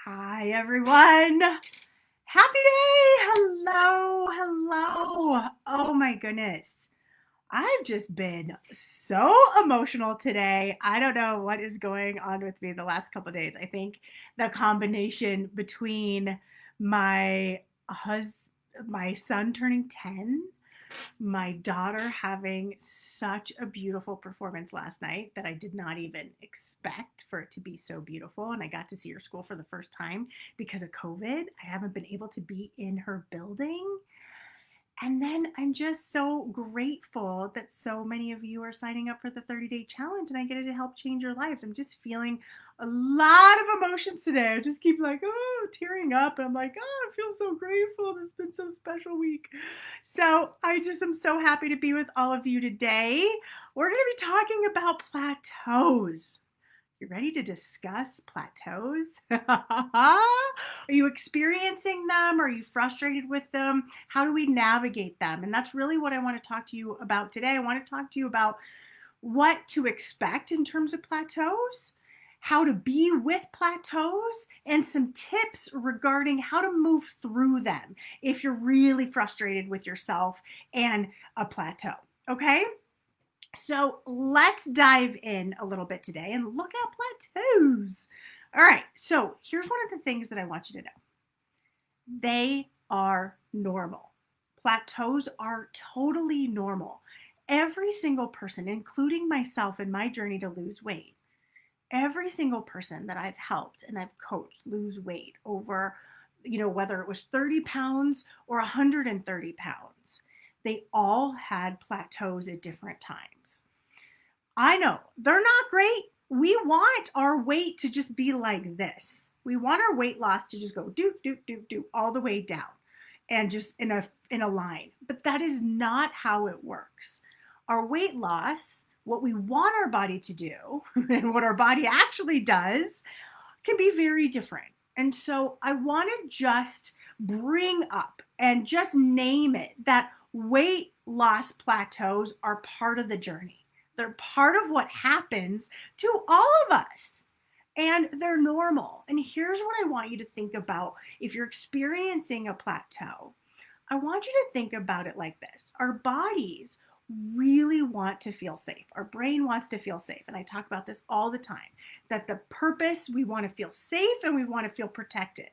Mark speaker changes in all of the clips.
Speaker 1: Hi, everyone. Happy day. Hello. Hello. Oh, my goodness. I've just been so emotional today. I don't know what is going on with me the last couple of days. I think the combination between my hus- my son turning 10, my daughter having such a beautiful performance last night that I did not even expect for it to be so beautiful. And I got to see her school for the first time because of COVID. I haven't been able to be in her building. And then I'm just so grateful that so many of you are signing up for the 30-day challenge and I get it to help change your lives. I'm just feeling a lot of emotions today. I just keep like, oh, tearing up. And I'm like, oh, I feel so grateful. This has been so special week. So I just am so happy to be with all of you today. We're going to be talking about plateaus. You ready to discuss plateaus? Are you experiencing them? Are you frustrated with them? How do we navigate them? And that's really what I want to talk to you about today. I want to talk to you about what to expect in terms of plateaus, how to be with plateaus, and some tips regarding how to move through them if you're really frustrated with yourself and a plateau. Okay? So let's dive in a little bit today and look at plateaus. All right, so here's one of the things that I want you to know. They are normal. Plateaus are totally normal. Every single person, including myself in my journey to lose weight, every single person that I've helped and I've coached lose weight over, whether it was 30 pounds or 130 pounds, they all had plateaus at different times. I know they're not great. We want our weight to just be like this. We want our weight loss to just go do do do do all the way down and just in a line. But that is not how it works. Our weight loss, what we want our body to do and what our body actually does can be very different. And so I want to just bring up and just name it that weight loss plateaus are part of the journey. They're part of what happens to all of us. And they're normal. And here's what I want you to think about if you're experiencing a plateau. I want you to think about it like this. Our bodies really want to feel safe. Our brain wants to feel safe. And I talk about this all the time, that the purpose, we want to feel safe and we want to feel protected.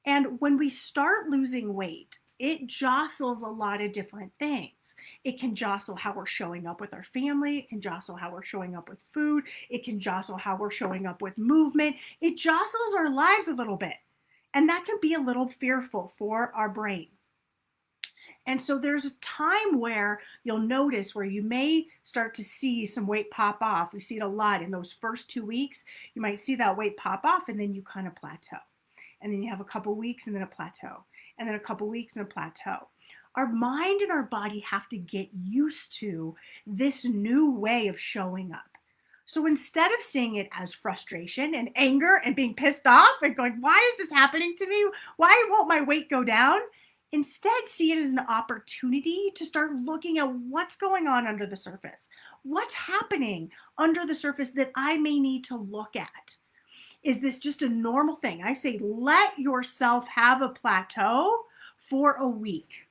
Speaker 1: And when we start losing weight, it jostles a lot of different things. It can jostle how we're showing up with our family. It can jostle how we're showing up with food. It can jostle how we're showing up with movement. It jostles our lives a little bit. And that can be a little fearful for our brain. And so there's a time where you'll notice where you may start to see some weight pop off. We see it a lot in those first 2 weeks. You might see that weight pop off and then you kind of plateau. And then you have a couple weeks and then a plateau. And then a couple weeks and a plateau. Our mind and our body have to get used to this new way of showing up. So instead of seeing it as frustration and anger and being pissed off and going, why is this happening to me? Why won't my weight go down? Instead, see it as an opportunity to start looking at what's going on under the surface. What's happening under the surface that I may need to look at? Is this just a normal thing? I say, let yourself have a plateau for a week.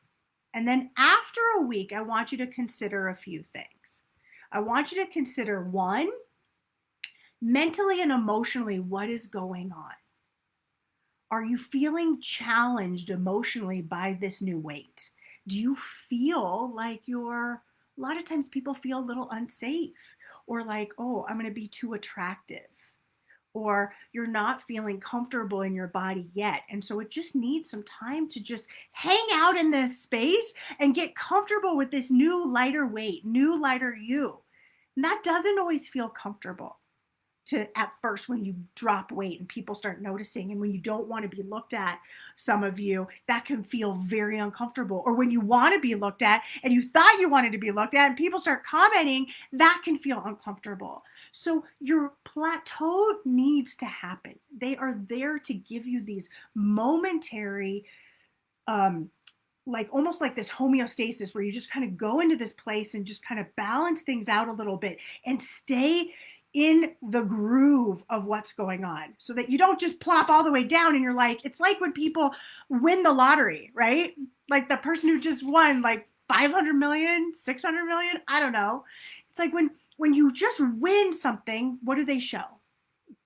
Speaker 1: And then after a week, I want you to consider a few things. I want you to consider one, mentally and emotionally, what is going on? Are you feeling challenged emotionally by this new weight? Do you feel like a lot of times people feel a little unsafe or like, oh, I'm going to be too attractive, or you're not feeling comfortable in your body yet. And so it just needs some time to just hang out in this space and get comfortable with this new lighter weight, new lighter you. And that doesn't always feel comfortable at first when you drop weight and people start noticing, and when you don't want to be looked at, some of you, that can feel very uncomfortable. Or when you want to be looked at and you thought you wanted to be looked at and people start commenting, that can feel uncomfortable. So your plateau needs to happen. They are there to give you these momentary like almost like this homeostasis where you just kind of go into this place and just kind of balance things out a little bit and stay in the groove of what's going on so that you don't just plop all the way down and you're like, it's like when people win the lottery, right? Like the person who just won like 500 million, 600 million, I don't know. It's like when you just win something, what do they show?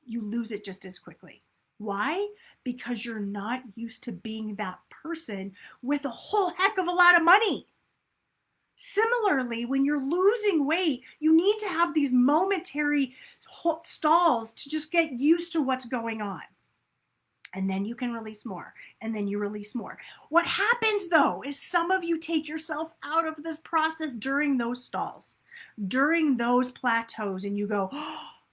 Speaker 1: You lose it just as quickly. Why? Because you're not used to being that person with a whole heck of a lot of money. Similarly, when you're losing weight, you need to have these momentary stalls to just get used to what's going on. And then you can release more, and then you release more. What happens though is some of you take yourself out of this process during those stalls, during those plateaus, and you go,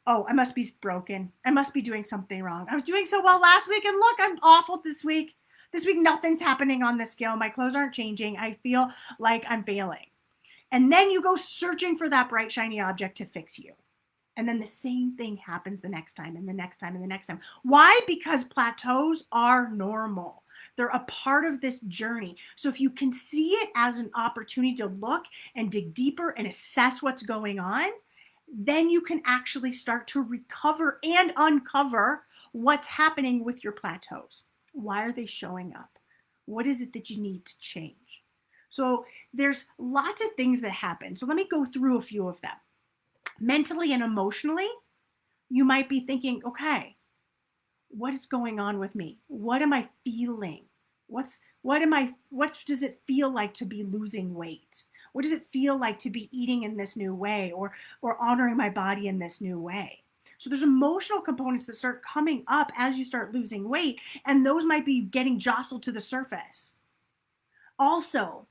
Speaker 1: oh, I must be broken. I must be doing something wrong. I was doing so well last week, and look, I'm awful this week. This week, nothing's happening on the scale. My clothes aren't changing. I feel like I'm failing. And then you go searching for that bright, shiny object to fix you. And then the same thing happens the next time and the next time and the next time. Why? Because plateaus are normal. They're a part of this journey. So if you can see it as an opportunity to look and dig deeper and assess what's going on, then you can actually start to recover and uncover what's happening with your plateaus. Why are they showing up? What is it that you need to change? So there's lots of things that happen. So let me go through a few of them. Mentally and emotionally, you might be thinking, okay, what is going on with me? What am I feeling? What does it feel like to be losing weight? What does it feel like to be eating in this new way or honoring my body in this new way? So there's emotional components that start coming up as you start losing weight, and those might be getting jostled to the surface. Also,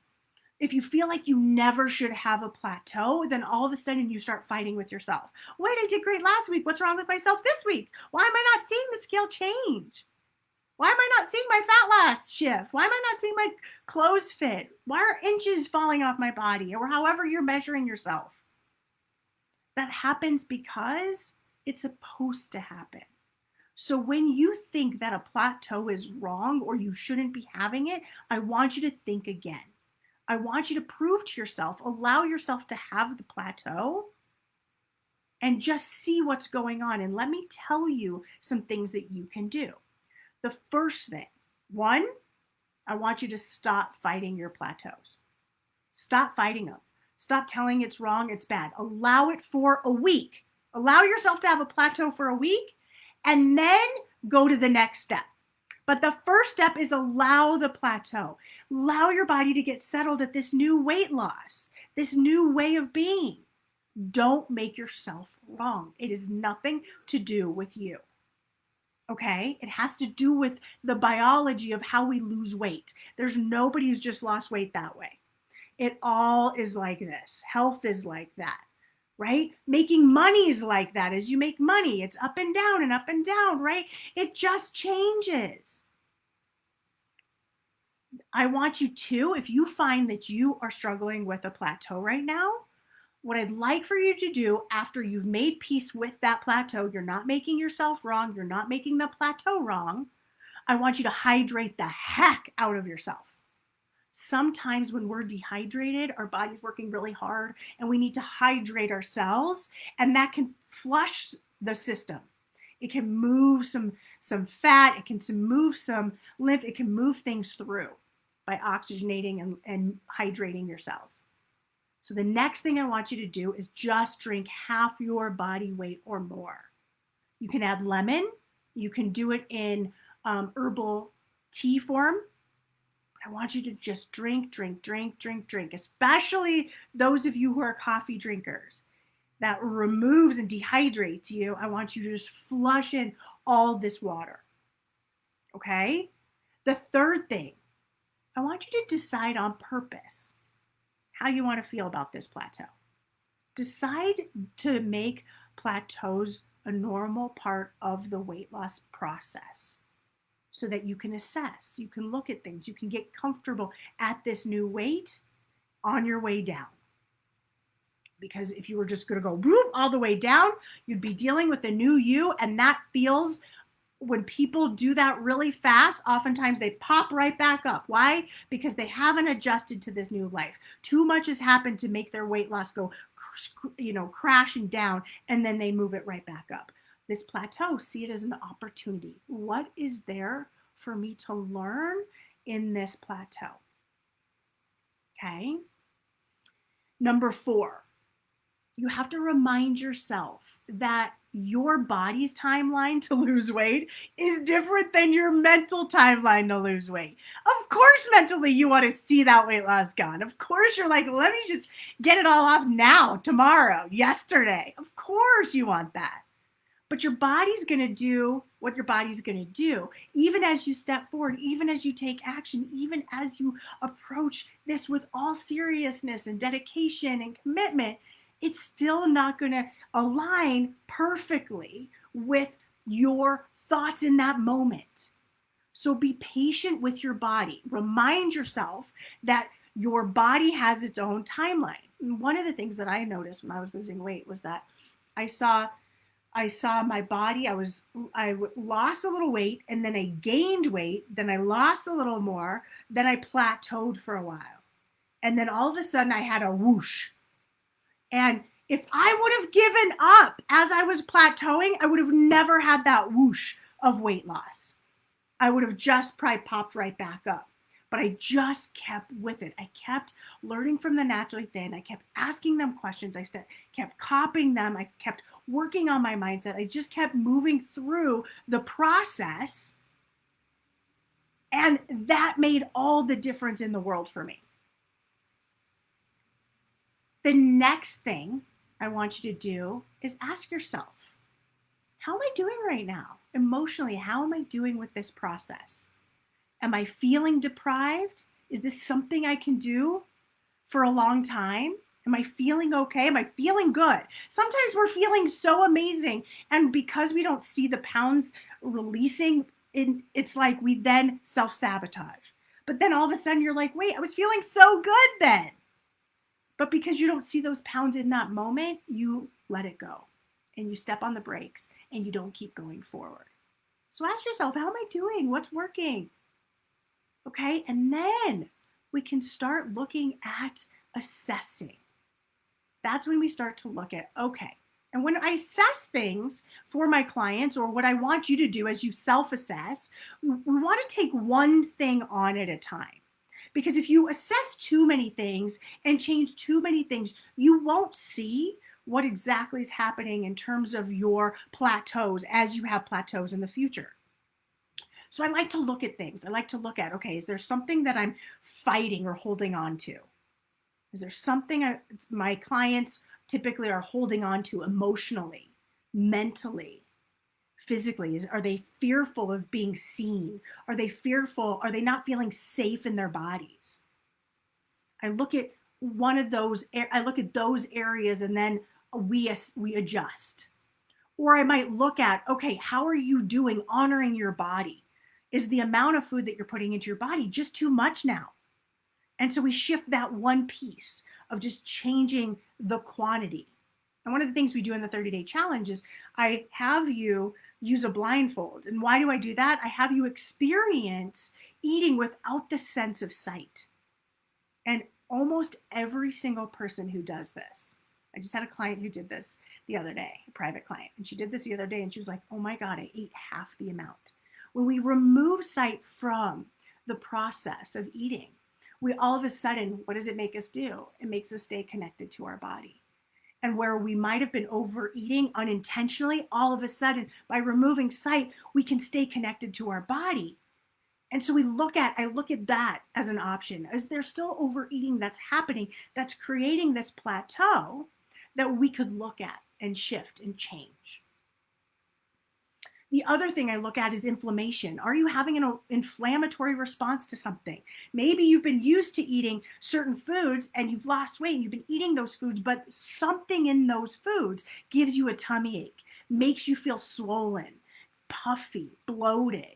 Speaker 1: if you feel like you never should have a plateau, then all of a sudden you start fighting with yourself. Wait, I did great last week. What's wrong with myself this week? Why am I not seeing the scale change? Why am I not seeing my fat loss shift? Why am I not seeing my clothes fit? Why are inches falling off my body? Or however you're measuring yourself. That happens because it's supposed to happen. So when you think that a plateau is wrong or you shouldn't be having it, I want you to think again. I want you to prove to yourself, allow yourself to have the plateau and just see what's going on. And let me tell you some things that you can do. The first thing, one, I want you to stop fighting your plateaus. Stop fighting them. Stop telling it's wrong, it's bad. Allow it for a week. Allow yourself to have a plateau for a week and then go to the next step. But the first step is allow the plateau. Allow your body to get settled at this new weight loss, this new way of being. Don't make yourself wrong. It is nothing to do with you. Okay? It has to do with the biology of how we lose weight. There's nobody who's just lost weight that way. It all is like this. Health is like that, right? Making money is like that. As you make money, it's up and down, right? It just changes. I want you to, if you find that you are struggling with a plateau right now, what I'd like for you to do after you've made peace with that plateau, you're not making yourself wrong, you're not making the plateau wrong, I want you to hydrate the heck out of yourself. Sometimes when we're dehydrated, our body's working really hard and we need to hydrate ourselves, and that can flush the system. It can move some fat, it can move some lymph, it can move things through by oxygenating and hydrating your cells. So the next thing I want you to do is just drink half your body weight or more. You can add lemon. You can do it in herbal tea form. I want you to just drink, especially those of you who are coffee drinkers. That removes and dehydrates you. I want you to just flush in all this water. Okay? The third thing, I want you to decide on purpose how you want to feel about this plateau. Decide to make plateaus a normal part of the weight loss process so that you can assess, you can look at things, you can get comfortable at this new weight on your way down. Because if you were just going to go whoop, all the way down, you'd be dealing with the new you, and that feels when people do that really fast, oftentimes they pop right back up. Why? Because they haven't adjusted to this new life. Too much has happened to make their weight loss go, crashing down, and then they move it right back up. This plateau, see it as an opportunity. What is there for me to learn in this plateau? Okay. Number 4, you have to remind yourself that your body's timeline to lose weight is different than your mental timeline to lose weight. Of course, mentally, you want to see that weight loss gone. Of course, you're like, let me just get it all off now, tomorrow, yesterday. Of course, you want that. But your body's going to do what your body's going to do. Even as you step forward, even as you take action, even as you approach this with all seriousness and dedication and commitment, it's still not going to align perfectly with your thoughts in that moment. So be patient with your body. Remind yourself that your body has its own timeline. And one of the things that I noticed when I was losing weight was that I saw my body. I lost a little weight, and then I gained weight. Then I lost a little more. Then I plateaued for a while. And then all of a sudden I had a whoosh. And if I would have given up as I was plateauing, I would have never had that whoosh of weight loss. I would have just probably popped right back up. But I just kept with it. I kept learning from the naturally thin. I kept asking them questions. I kept copying them. I kept working on my mindset. I just kept moving through the process. And that made all the difference in the world for me. The next thing I want you to do is ask yourself, how am I doing right now? Emotionally, how am I doing with this process? Am I feeling deprived? Is this something I can do for a long time? Am I feeling okay? Am I feeling good? Sometimes we're feeling so amazing. And because we don't see the pounds releasing, it's like we then self-sabotage. But then all of a sudden you're like, wait, I was feeling so good then. But because you don't see those pounds in that moment, you let it go. And you step on the brakes and you don't keep going forward. So ask yourself, how am I doing? What's working? Okay, and then we can start looking at assessing. That's when we start to look at, okay, and when I assess things for my clients, or what I want you to do as you self-assess, we want to take one thing on at a time. Because if you assess too many things and change too many things, you won't see what exactly is happening in terms of your plateaus as you have plateaus in the future. So I like to look at things. I like to look at, okay, is there something that I'm fighting or holding on to? Is there something my clients typically are holding on to emotionally, mentally, physically? Are they fearful of being seen? Are they fearful? Are they not feeling safe in their bodies? I look at those areas, and then we adjust. Or I might look at, okay, how are you doing honoring your body? Is the amount of food that you're putting into your body just too much now? And so we shift that one piece of just changing the quantity. And one of the things we do in the 30-day challenge is I have you use a blindfold. And why do I do that? I have you experience eating without the sense of sight. And almost every single person who does this, I just had a client who did this the other day, a private client, and she did this the other day, and she was like, oh my God, I ate half the amount. When we remove sight from the process of eating, we all of a sudden, what does it make us do? It makes us stay connected to our body. And where we might have been overeating unintentionally, all of a sudden, by removing sight, we can stay connected to our body. And so I look at that as an option. Is there still overeating that's happening, that's creating this plateau that we could look at and shift and change? The other thing I look at is inflammation. Are you having an inflammatory response to something? Maybe you've been used to eating certain foods and you've lost weight and you've been eating those foods, but something in those foods gives you a tummy ache, makes you feel swollen, puffy, bloated.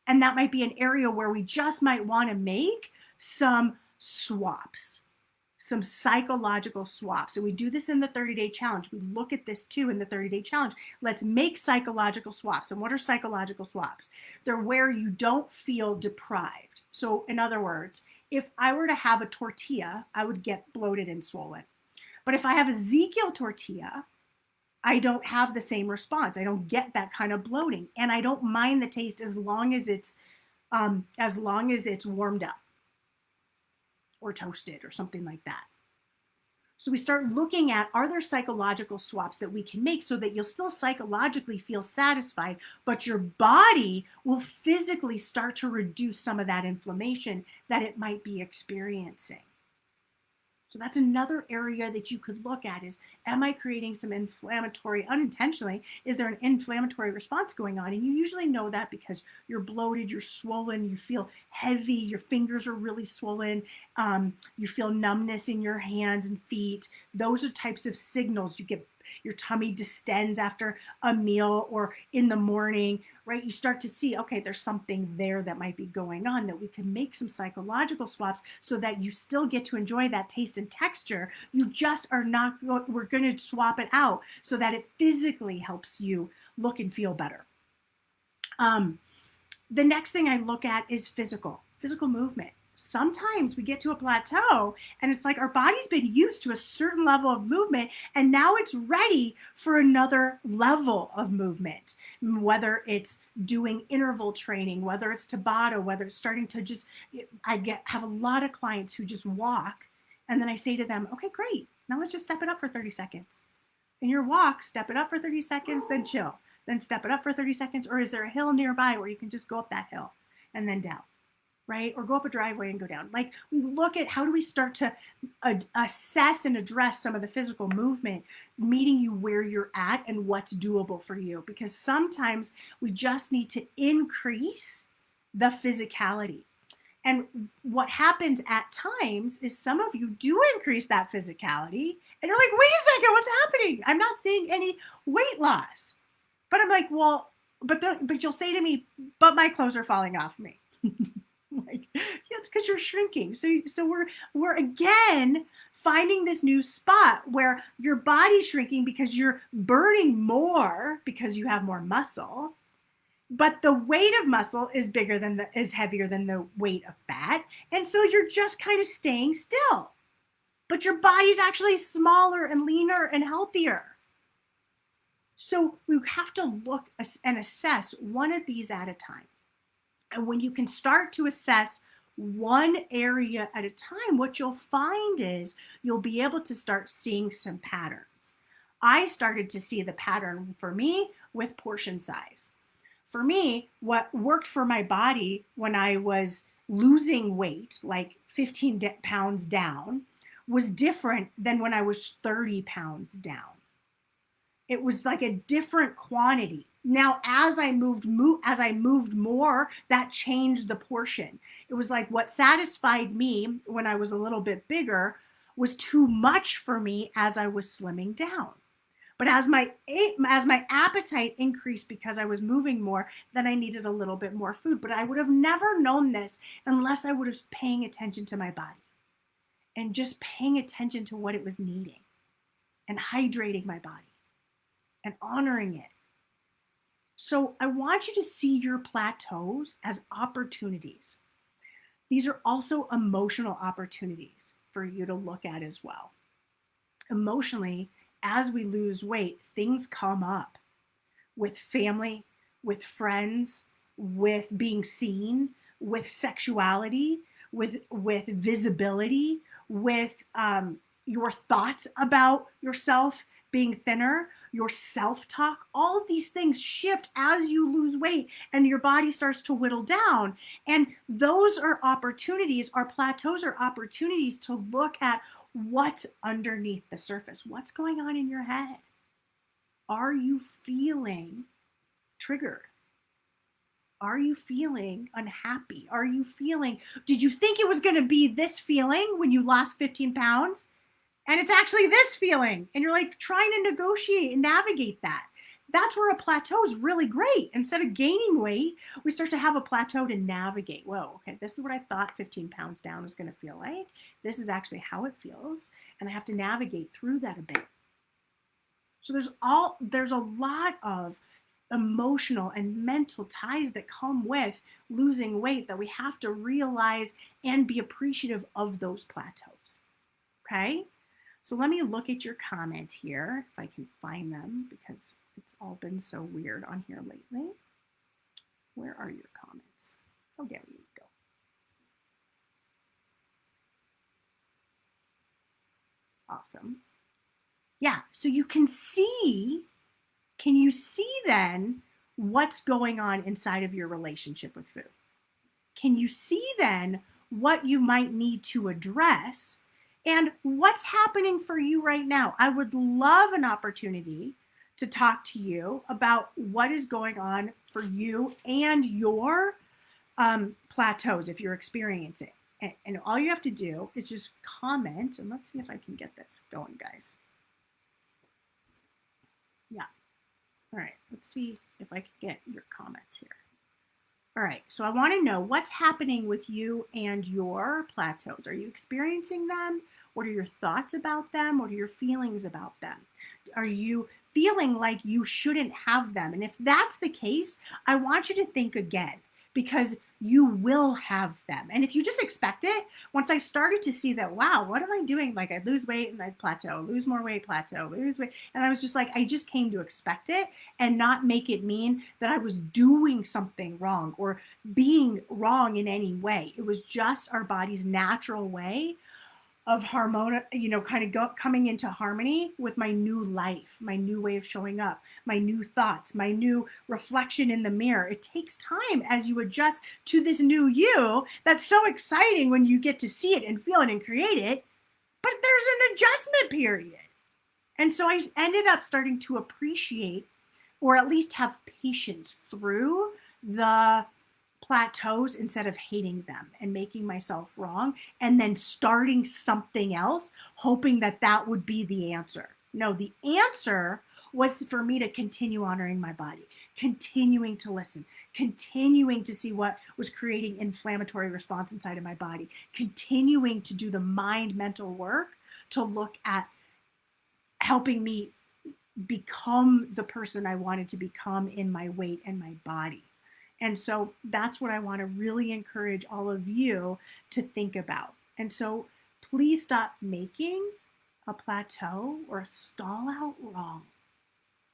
Speaker 1: And that might be an area where we just might want to make some swaps, some psychological swaps. And we do this in the 30-day challenge. We look at this too in the 30-day challenge. Let's make psychological swaps. And what are psychological swaps? They're where you don't feel deprived. So in other words, if I were to have a tortilla, I would get bloated and swollen. But if I have Ezekiel tortilla, I don't have the same response. I don't get that kind of bloating, and I don't mind the taste as long as it's warmed up or toasted or something like that. So we start looking at, are there psychological swaps that we can make so that you'll still psychologically feel satisfied, but your body will physically start to reduce some of that inflammation that it might be experiencing. So that's another area that you could look at is, am I creating some inflammatory, unintentionally, is there an inflammatory response going on? And you usually know that because you're bloated, you're swollen, you feel heavy, your fingers are really swollen, you feel numbness in your hands and feet. Those are types of signals. You get your tummy distends after a meal or in the morning, right? You start to see, okay, there's something there that might be going on, that we can make some psychological swaps so that you still get to enjoy that taste and texture. You just are not, we're going to swap it out so that it physically helps you look and feel better. The next thing I look at is physical movement. Sometimes we get to a plateau and it's like our body's been used to a certain level of movement and now it's ready for another level of movement, whether it's doing interval training, whether it's Tabata, whether it's starting to just, have a lot of clients who just walk, and then I say to them, okay, great, now let's just step it up for 30 seconds. In your walk, step it up for 30 seconds, then chill, then step it up for 30 seconds, or is there a hill nearby where you can just go up that hill and then down? Right? Or go up a driveway and go down. Like, we look at how do we start to assess and address some of the physical movement, meeting you where you're at and what's doable for you. Because sometimes we just need to increase the physicality. And what happens at times is some of you do increase that physicality and you're like, wait a second, what's happening? I'm not seeing any weight loss. But I'm like, well, but you'll say to me, but my clothes are falling off me. Like, yeah, it's because you're shrinking. So we're again finding this new spot where your body's shrinking because you're burning more because you have more muscle, but the weight of muscle is heavier than the weight of fat, and so you're just kind of staying still. But your body's actually smaller and leaner and healthier. So we have to look and assess one of these at a time. And when you can start to assess one area at a time, what you'll find is you'll be able to start seeing some patterns. I started to see the pattern for me with portion size. For me, what worked for my body when I was losing weight, like 15 pounds down, was different than when I was 30 pounds down. It was like a different quantity. Now, as I moved more, that changed the portion. It was like what satisfied me when I was a little bit bigger was too much for me as I was slimming down. But as my appetite increased because I was moving more, then I needed a little bit more food. But I would have never known this unless I would have been paying attention to my body and just paying attention to what it was needing and hydrating my body and honoring it. So I want you to see your plateaus as opportunities. These are also emotional opportunities for you to look at as well. Emotionally, as we lose weight, things come up with family, with friends, with being seen, with sexuality, with visibility, with your thoughts about yourself being thinner, your self-talk. All of these things shift as you lose weight and your body starts to whittle down. And those are opportunities, our plateaus are opportunities to look at what's underneath the surface. What's going on in your head? Are you feeling triggered? Are you feeling unhappy? Did you think it was going to be this feeling when you lost 15 pounds? And it's actually this feeling. And you're like trying to negotiate and navigate that. that's where a plateau is really great. Instead of gaining weight, we start to have a plateau to navigate. Whoa, okay, this is what I thought 15 pounds down was going to feel like. This is actually how it feels. And I have to navigate through that a bit. So there's a lot of emotional and mental ties that come with losing weight that we have to realize and be appreciative of those plateaus. Okay? So let me look at your comments here, if I can find them, because it's all been so weird on here lately. Where are your comments? Oh, there you go. Awesome. Yeah, so you can you see then what's going on inside of your relationship with food? Can you see then what you might need to address and what's happening for you right now? I would love an opportunity to talk to you about what is going on for you and your plateaus if you're experiencing it. And all you have to do is just comment, and let's see if I can get this going, guys. Yeah. All right, let's see if I can get your comments here. All right, so I want to know what's happening with you and your plateaus. Are you experiencing them? What are your thoughts about them? What are your feelings about them? Are you feeling like you shouldn't have them? And if that's the case, I want you to think again, because you will have them. And if you just expect it, once I started to see that, wow, what am I doing? Like I lose weight and I plateau, lose more weight, plateau, lose weight. And I was just like, I just came to expect it and not make it mean that I was doing something wrong or being wrong in any way. It was just our body's natural way of coming into harmony with my new life, my new way of showing up, my new thoughts, my new reflection in the mirror. It takes time as you adjust to this new you. That's so exciting when you get to see it and feel it and create it, but there's an adjustment period. And so I ended up starting to appreciate, or at least have patience through the plateaus instead of hating them and making myself wrong and then starting something else, hoping that that would be the answer. No, the answer was for me to continue honoring my body, continuing to listen, continuing to see what was creating inflammatory response inside of my body, continuing to do the mind mental work to look at helping me become the person I wanted to become in my weight and my body. And so that's what I want to really encourage all of you to think about. And so please stop making a plateau or a stall out wrong.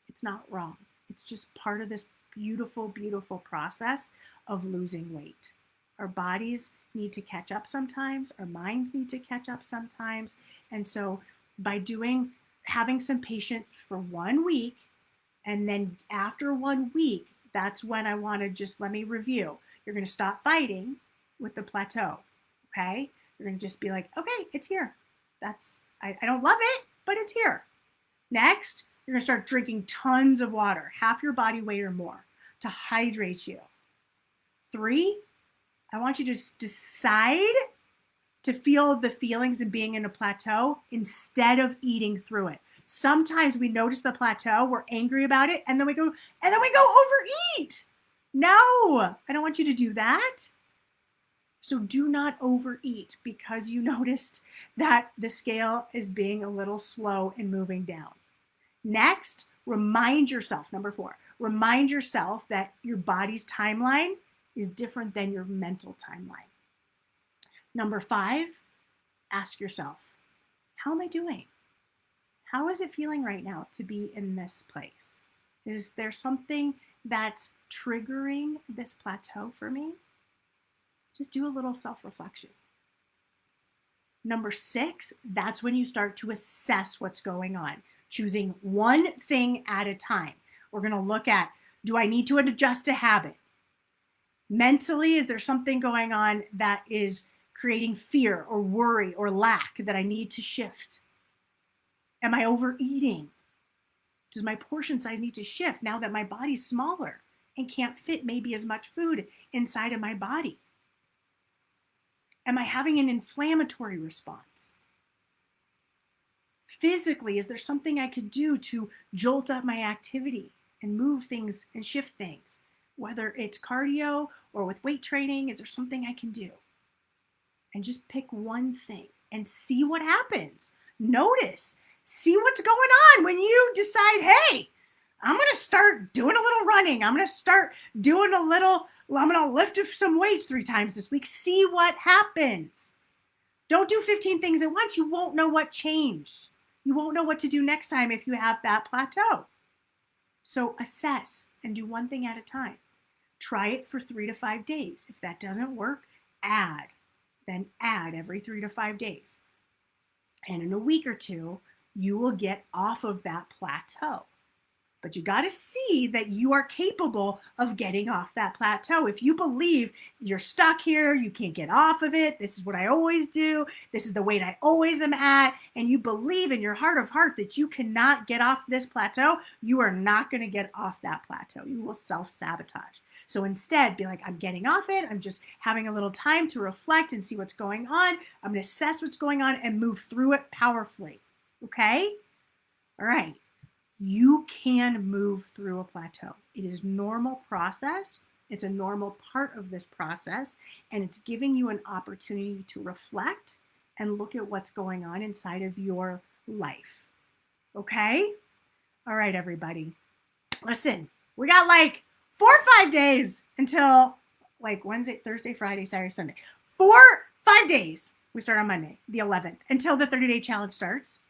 Speaker 1: It's not wrong. It's just part of this beautiful, beautiful process of losing weight. Our bodies need to catch up sometimes. Our minds need to catch up sometimes. And so by having some patience for 1 week, and then after 1 week, that's when I want to just let me review. You're going to stop fighting with the plateau, okay? You're going to just be like, okay, it's here. I don't love it, but it's here. Next, you're going to start drinking tons of water, half your body weight or more, to hydrate you. 3, I want you to just decide to feel the feelings of being in a plateau instead of eating through it. Sometimes we notice the plateau, we're angry about it, and then we go overeat. No, I don't want you to do that. So do not overeat because you noticed that the scale is being a little slow in moving down. Next, remind yourself, number 4, remind yourself that your body's timeline is different than your mental timeline. Number 5, ask yourself, how am I doing? How is it feeling right now to be in this place? Is there something that's triggering this plateau for me? Just do a little self-reflection. Number 6, that's when you start to assess what's going on, choosing one thing at a time. We're going to look at, do I need to adjust a habit? Mentally, is there something going on that is creating fear or worry or lack that I need to shift? Am I overeating? Does my portion size need to shift now that my body's smaller and can't fit maybe as much food inside of my body? Am I having an inflammatory response? Physically, is there something I could do to jolt up my activity and move things and shift things. Whether it's cardio or with weight training, is there something I can do? And just pick one thing and see what happens. Notice, see what's going on when you decide, hey, I'm going to start doing a little running. I'm going to start doing I'm going to lift some weights 3 times this week. See what happens. Don't do 15 things at once. You won't know what changed. You won't know what to do next time if you have that plateau. So assess and do one thing at a time. Try it for 3 to 5 days. If that doesn't work, add. Then add every 3 to 5 days. And in a week or two, you will get off of that plateau. But you got to see that you are capable of getting off that plateau. If you believe you're stuck here, you can't get off of it, this is what I always do, this is the weight I always am at, and you believe in your heart of heart that you cannot get off this plateau, you are not going to get off that plateau. You will self-sabotage. So instead, be like, I'm getting off it. I'm just having a little time to reflect and see what's going on. I'm going to assess what's going on and move through it powerfully. Okay? All right. You can move through a plateau. It is a normal process. It's a normal part of this process, and it's giving you an opportunity to reflect and look at what's going on inside of your life. Okay? All right, everybody. Listen, we got like 4 or 5 days until like Wednesday, Thursday, Friday, Saturday, Sunday. 5 days. We start on Monday, the 11th, until the 30-day challenge starts.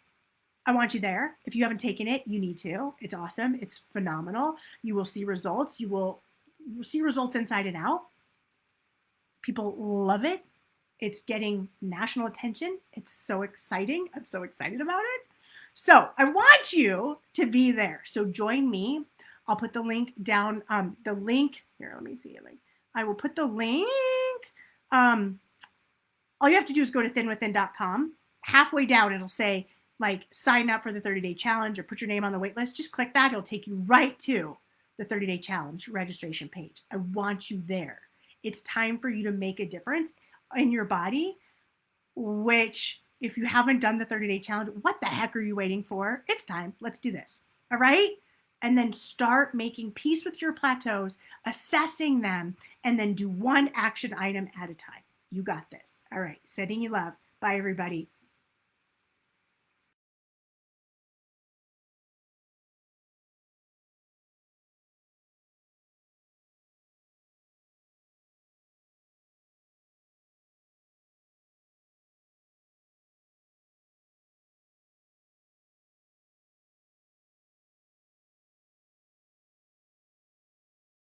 Speaker 1: I want you there. If you haven't taken it, you need to. It's awesome. It's phenomenal. You will see results. You will see results inside and out. People love it. It's getting national attention. It's so exciting. I'm so excited about it. So I want you to be there. So join me. I'll put the link down. Here, let me see a link. I will put the link. All you have to do is go to thinwithin.com. Halfway down, it'll say, like, sign up for the 30-day challenge or put your name on the wait list. Just click that. It'll take you right to the 30-day challenge registration page. I want you there. It's time for you to make a difference in your body, which if you haven't done the 30-day challenge, what the heck are you waiting for? It's time. Let's do this. All right? And then start making peace with your plateaus, assessing them, and then do one action item at a time. You got this. All right. Sending you love. Bye, everybody.